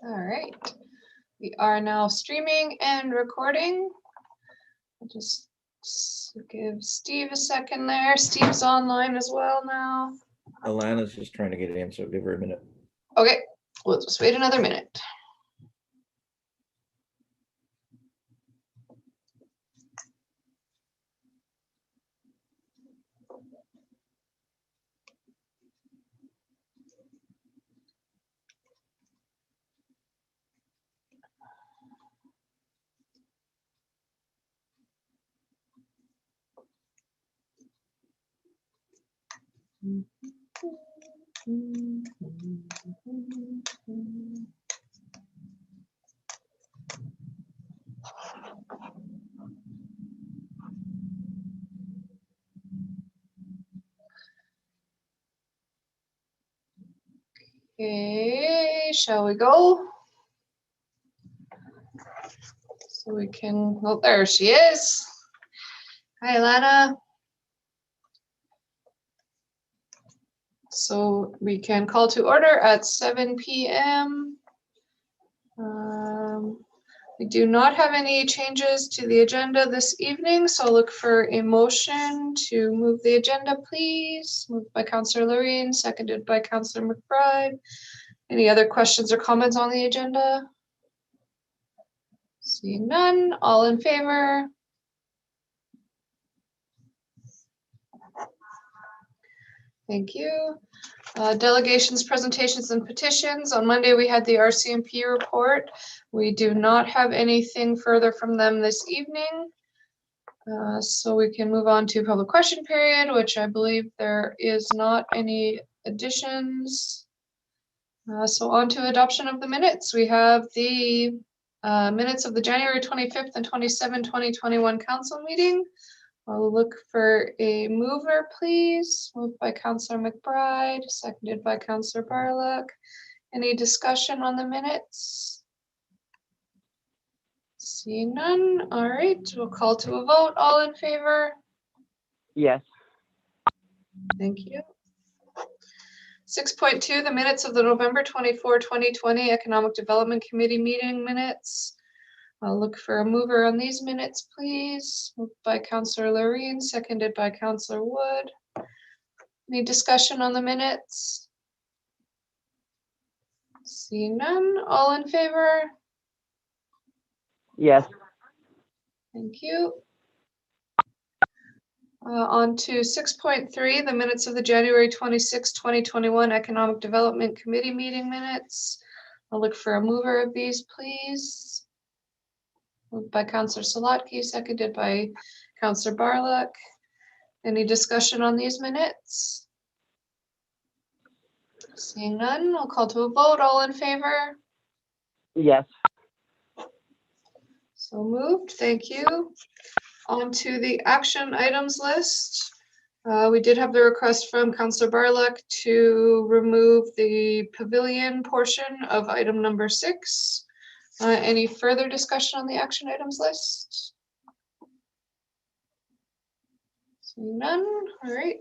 All right. We are now streaming and recording. I'll just give Steve a second there. Steve's online as well now. Alana's just trying to get in, so give her a minute. Okay, we'll just wait another minute. Okay, shall we go? So we can, oh, there she is. Hi, Alana. So we can call to order at 7 p.m. We do not have any changes to the agenda this evening, so I'll look for a motion to move the agenda, please. Moved by Councillor Loreen, seconded by Councillor McBride. Any other questions or comments on the agenda? Seeing none, all in favor? Thank you. Delegations, presentations, and petitions. On Monday, we had the RCMP report. We do not have anything further from them this evening. So we can move on to public question period, which I believe there is not any additions. So on to adoption of the minutes. We have the minutes of the January 25th and 27, 2021 council meeting. I'll look for a mover, please. Moved by Councillor McBride, seconded by Councillor Barlock. Any discussion on the minutes? Seeing none. All right, we'll call to a vote. All in favor? Yes. Thank you. 6.2, the minutes of the November 24, 2020 Economic Development Committee meeting minutes. I'll look for a mover on these minutes, please. Moved by Councillor Loreen, seconded by Councillor Wood. Any discussion on the minutes? Seeing none, all in favor? Yes. Thank you. On to 6.3, the minutes of the January 26, 2021 Economic Development Committee meeting minutes. I'll look for a mover of these, please. Moved by Councillor Salatke, seconded by Councillor Barlock. Any discussion on these minutes? Seeing none, I'll call to a vote. All in favor? Yes. So moved. Thank you. On to the action items list. We did have the request from Councillor Barlock to remove the pavilion portion of item number 6. Any further discussion on the action items list? Seeing none. All right.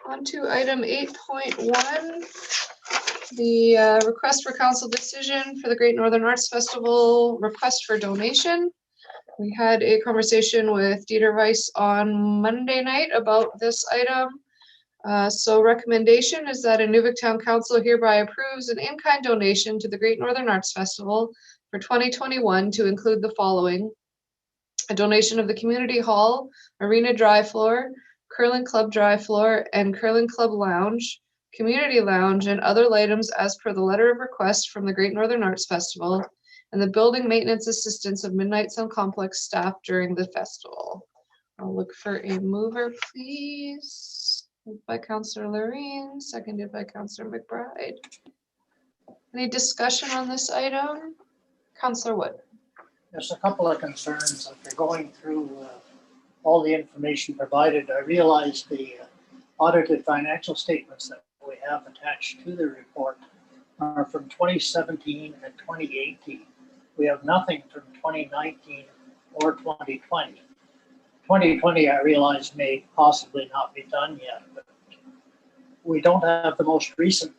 On to item 8.1, the request for council decision for the Great Northern Arts Festival request for donation. We had a conversation with Dieter Weiss on Monday night about this item. So recommendation is that Inuvik Town Council hereby approves an in-kind donation to the Great Northern Arts Festival for 2021 to include the following: a donation of the community hall, arena dry floor, curling club dry floor, and curling club lounge, community lounge, and other items as per the letter of request from the Great Northern Arts Festival, and the building maintenance assistance of Midnight Sound Complex staff during the festival. I'll look for a mover, please. Moved by Councillor Loreen, seconded by Councillor McBride. Any discussion on this item? Councillor Wood. There's a couple of concerns. After going through all the information provided, I realized the audited financial statements that we have attached to the report are from 2017 and 2018. We have nothing from 2019 or 2020. 2020, I realize, may possibly not be done yet, but we don't have the most recent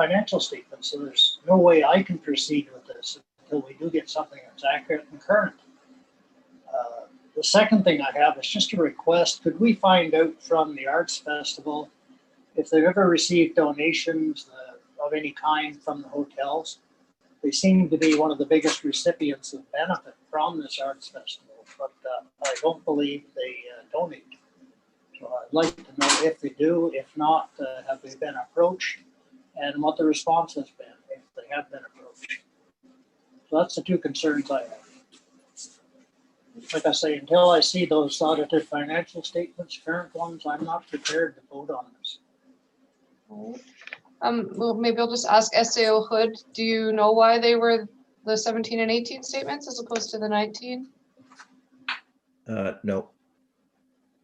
financial statements, so there's no way I can proceed with this until we do get something that's accurate and current. The second thing I have is just a request. Could we find out from the Arts Festival if they've ever received donations of any kind from the hotels? They seem to be one of the biggest recipients of benefit from this Arts Festival, but I don't believe they donate. So I'd like to know if they do. If not, have they been approached, and what the response has been if they have been approached. So that's the two concerns I have. Like I say, until I see those audited financial statements, current ones, I'm not prepared to vote on this. Well, maybe I'll just ask SAO Hood, do you know why they were the 17 and 18 statements as opposed to the 19? No.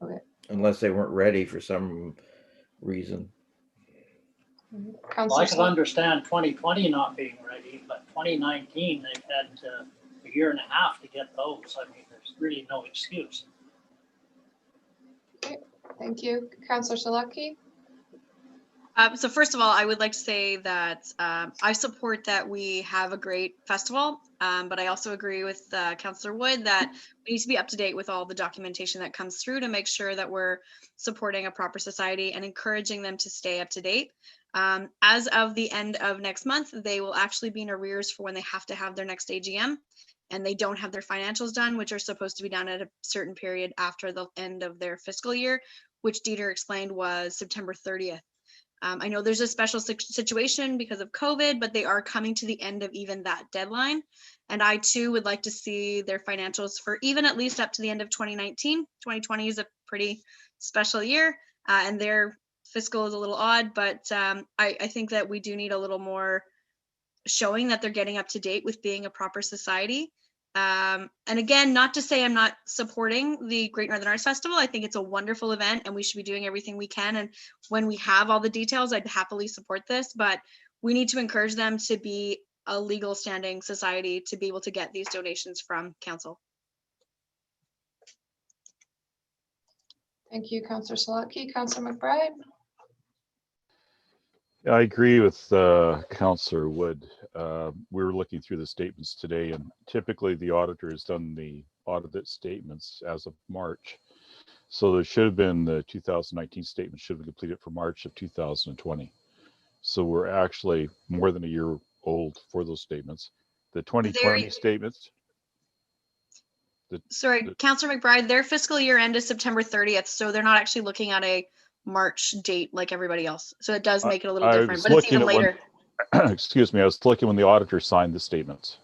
Okay. Unless they weren't ready for some reason. Well, I Councillor can understand 2020 not being ready, but 2019, they've had a year and a half to get those. I mean, there's really no excuse. Thank you. Councillor Salaki? So first of all, I would like to say that I support that we have a great festival, but I also agree with Councillor Wood that we need to be up to date with all the documentation that comes through to make sure that we're supporting a proper society and encouraging them to stay up to date. As of the end of next month, they will actually be in arrears for when they have to have their next AGM, and they don't have their financials done, which are supposed to be done at a certain period after the end of their fiscal year, which Dieter explained was September 30th. I know there's a special situation because of COVID, but they are coming to the end of even that deadline. And I too would like to see their financials for even at least up to the end of 2019. 2020 is a pretty special year, and their fiscal is a little odd, but I think that we do need a little more showing that they're getting up to date with being a proper society. And again, not to say I'm not supporting the Great Northern Arts Festival. I think it's a wonderful event and we should be doing everything we can. And when we have all the details, I'd happily support this, but we need to encourage them to be a legal standing society to be able to get these donations from council. Thank you, Councillor Salaki. Councillor McBride? I agree with Councillor Wood. We were looking through the statements today, and typically the auditor has done the audited statements as of March. So there should have been the 2019 statement should have been completed for March of 2020. So we're actually more than a year old for those statements. The 2020 statements. Sorry, Councillor McBride, their fiscal year end is September 30th, so they're not actually looking at a March date like everybody else. So it does make it a little different, but it's even later. Excuse me, I was looking when the auditor signed the statements.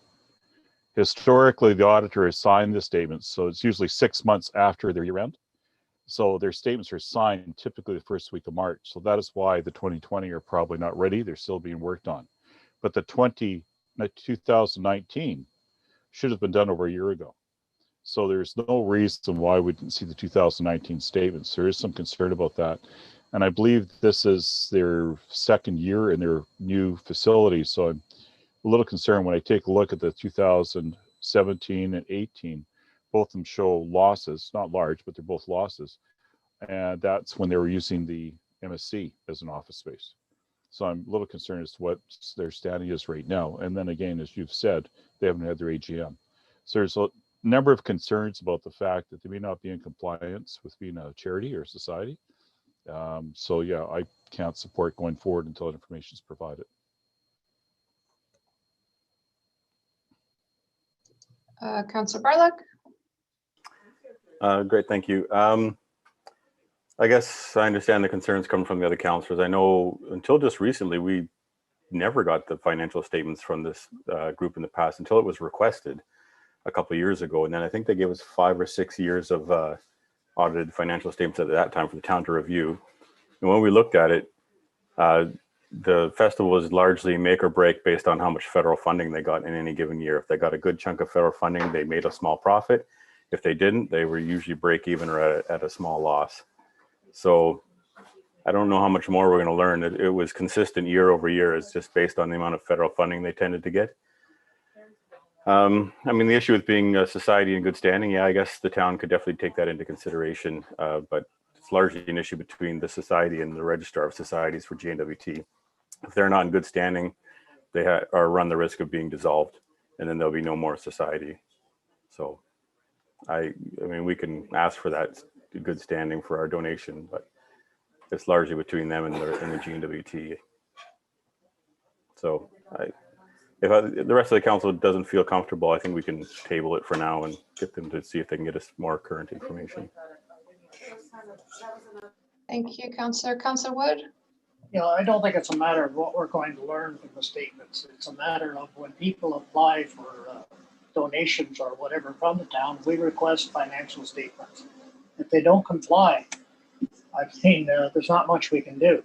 Historically, the auditor has signed the statements, so it's usually 6 months after their year end. So their statements are signed typically the first week of March. So that is why the 2020 are probably not ready. They're still being worked on. But the 2019 should have been done over a year ago. So there's no reason why we didn't see the 2019 statements. There is some concern about that. And I believe this is their second year in their new facility. So I'm a little concerned when I take a look at the 2017 and 18. Both of them show losses, not large, but they're both losses. And that's when they were using the MSC as an office space. So I'm a little concerned as to what their standing is right now. And then again, as you've said, they haven't had their AGM. So there's a number of concerns about the fact that they may not be in compliance with being a charity or a society. So yeah, I can't support going forward until that information is provided. Councillor Barlock? Great, thank you. I guess I understand the concerns coming from the other councillors. I know until just recently, we never got the financial statements from this group in the past until it was requested a couple of years ago. And then I think they gave us 5 or 6 years of audited financial statements at that time for the town to review. And when we looked at it, the festival was largely make or break based on how much federal funding they got in any given year. If they got a good chunk of federal funding, they made a small profit. If they didn't, they were usually break even or at a small loss. So I don't know how much more we're going to learn. It was consistent year over year. It's just based on the amount of federal funding they tended to get. I mean, the issue with being a society in good standing, yeah, I guess the town could definitely take that into consideration, but it's largely an issue between the society and the Registrar of Societies for GNWT. If they're not in good standing, they are run the risk of being dissolved, and then there'll be no more society. So I mean, we can ask for that good standing for our donation, but it's largely between them and the GNWT. So if the rest of the council doesn't feel comfortable, I think we can table it for now and get them to see if they can get us more current information. Thank you, Councillor. Councillor Wood? You know, I don't think it's a matter of what we're going to learn from the statements. It's a matter of when people apply for donations or whatever from the town, we request financial statements. If they don't comply, I've seen there's not much we can do.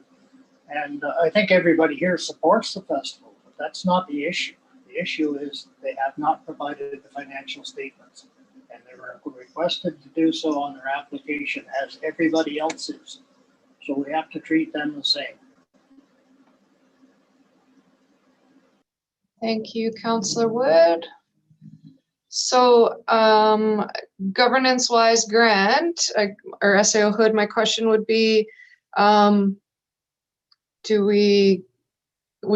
And I think everybody here supports the festival, but that's not the issue. The issue is they have not provided the financial statements, and they were requested to do so on their application as everybody else is. So we have to treat them the same. Thank you, Councillor Wood. So governance-wise grant, or SAO Hood, my question would be, do we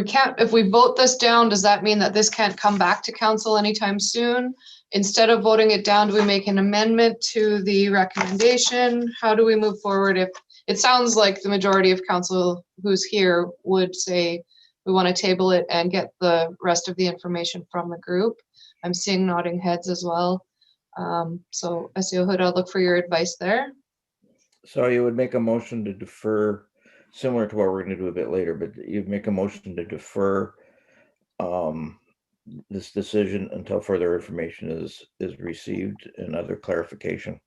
can't, if we vote this down, does that mean that this can't come back to council anytime soon? Instead of voting it down, do we make an amendment to the recommendation? How do we move forward? If it sounds like the majority of council who's here would say we want to table it and get the rest of the information from the group. I'm seeing nodding heads as well. So SEO Hood, I'll look for your advice there. So you would make a motion to defer, similar to what we're going to do a bit later, but you'd make a motion to defer this decision until further information is received and other clarification.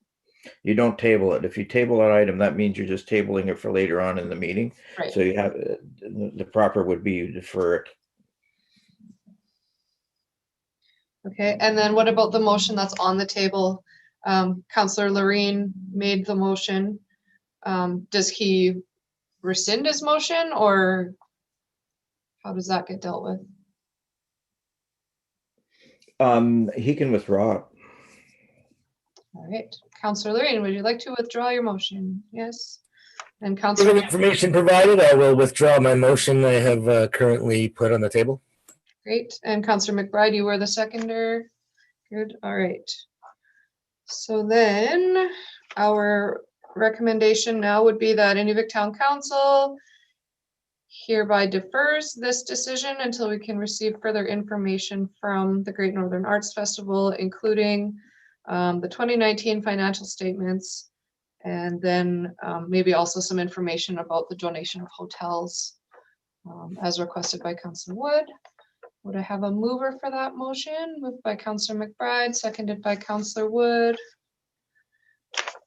You don't table it. If you table an item, that means you're just tabling it for later on in the meeting. Right. So you have, the proper would be you defer it. Okay, and then what about the motion that's on the table? Councillor Loreen made the motion. Does he rescind his motion, or how does that get dealt with? He can withdraw it. All right, Councillor Loreen, would you like to withdraw your motion? Yes. And For Councillor, the information provided, I will withdraw my motion I have currently put on the table. great. And Councillor McBride, you were the seconder. Good, all right. So then our recommendation now would be that Inuvik Town Council hereby defers this decision until we can receive further information from the Great Northern Arts Festival, including the 2019 financial statements, and then maybe also some information about the donation of hotels as requested by Councillor Wood. Would I have a mover for that motion? Moved by Councillor McBride, seconded by Councillor Wood.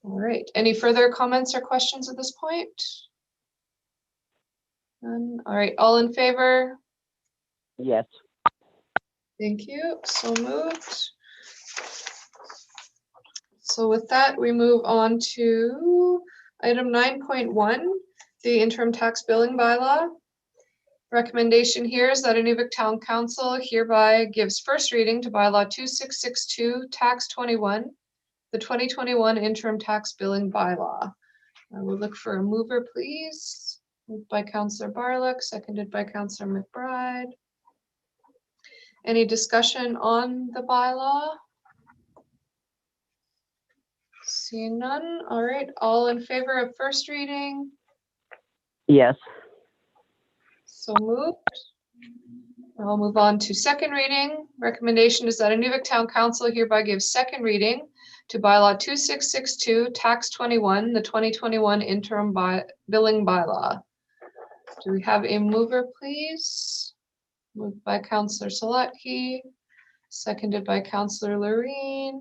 All right, any further comments or questions at this point? None. All right, all in favor? Yes. Thank you, so moved. So with that, we move on to item 9.1, the interim tax billing bylaw. Recommendation here is that Inuvik Town Council hereby gives first reading to bylaw 2662 tax 21, the 2021 interim tax billing bylaw. I will look for a mover, please. Moved by Councillor Barlock, seconded by Councillor McBride. Any discussion on the bylaw? Seeing none. All right, all in favor of first reading? Yes. So moved. I'll move on to second reading. Recommendation is that Inuvik Town Council hereby gives second reading to bylaw 2662 tax 21, the 2021 interim billing bylaw. Do we have a mover, please? Moved by Councillor Salatke, seconded by Councillor Loreen.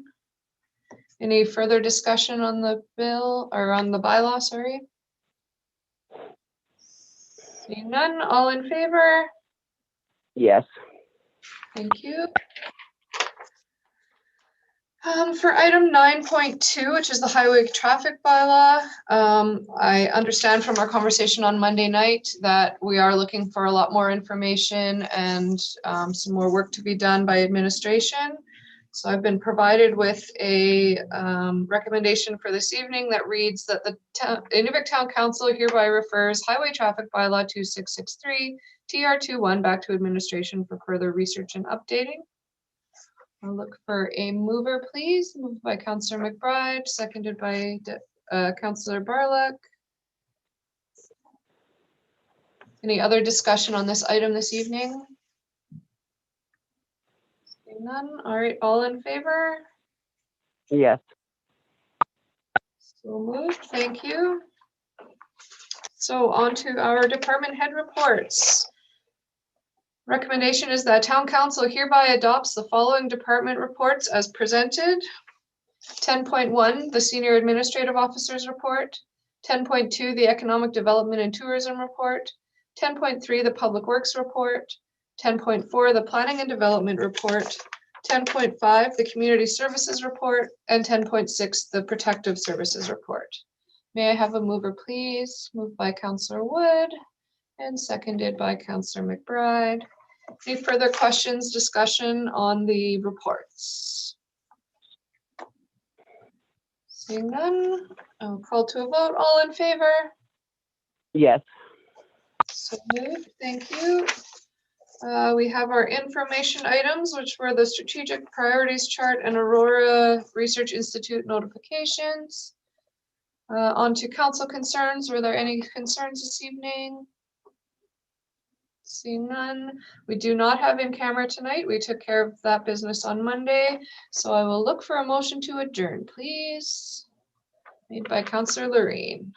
Any further discussion on the bill or on the bylaw, sorry? Seeing none, all in favor? Yes. Thank you. For item 9.2, which is the highway traffic bylaw, I understand from our conversation on Monday night that we are looking for a lot more information and some more work to be done by administration. So I've been provided with a recommendation for this evening that reads that the Inuvik Town Council hereby refers Highway Traffic Bylaw 2663 TR21 back to administration for further research and updating. I'll look for a mover, please. Moved by Councillor McBride, seconded by Councillor Barlock. Any other discussion on this item this evening? Seeing none. All right, all in favor? Yes. So moved, thank you. So on to our department head reports. Recommendation is that town council hereby adopts the following department reports as presented. 10.1, the senior administrative officer's report. 10.2, the economic development and tourism report. 10.3, the public works report. 10.4, the planning and development report. 10.5, the community services report, and 10.6, the protective services report. May I have a mover, please? Moved by Councillor Wood and seconded by Councillor McBride. Any further questions, discussion on the reports? Seeing none, I'll call to a vote. All in favor? Yes. So moved, thank you. We have our information items, which were the strategic priorities chart and Aurora Research Institute notifications. On to council concerns. Were there any concerns this evening? Seeing none. We do not have in camera tonight. We took care of that business on Monday. So I will look for a motion to adjourn, please. Made by Councillor Loreen.